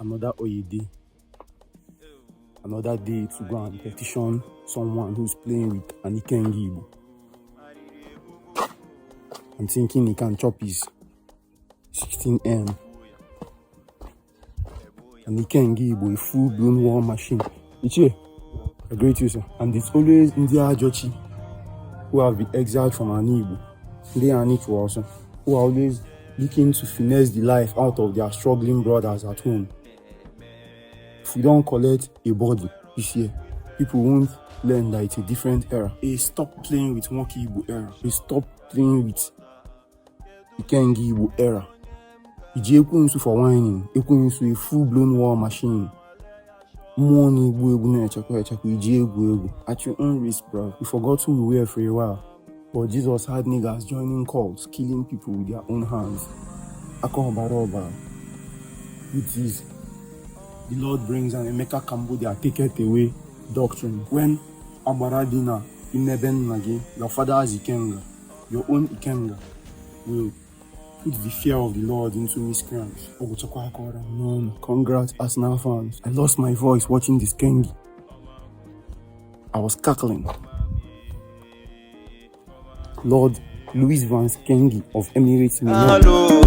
another Oyede, another day to go and petition someone who's playing with an Ikenga. I'm thinking he can chop his 16M. An Ikenga, a full-blown war machine. Ichie, a great user. And it's always India Jochi who have been exiled from Anibu. They are Nitu also, who are always looking to finesse the life out of their struggling brothers at home. If we don't collect a body this year, people won't learn that it's a different era. They stop playing with Monkey Igbo era. They stop playing with Ikenga Igbo era. Ekwensu for whining. Ekwensu a full-blown war machine. Money at your own risk, bro. We forgot who we were for a while. But Jesus had niggas joining cults, killing people with their own hands. It is the Lord brings an Emeka Cambodia take it away doctrine. When Abaradina Ineben Nagi, your father's Ikenga, your own Ikenga, will put the fear of the Lord into miscreants. Congrats, Arsenal fans. I lost my voice watching this Kengi. I was cackling. Lord Louis Vance Kengi of Emirates. Hello,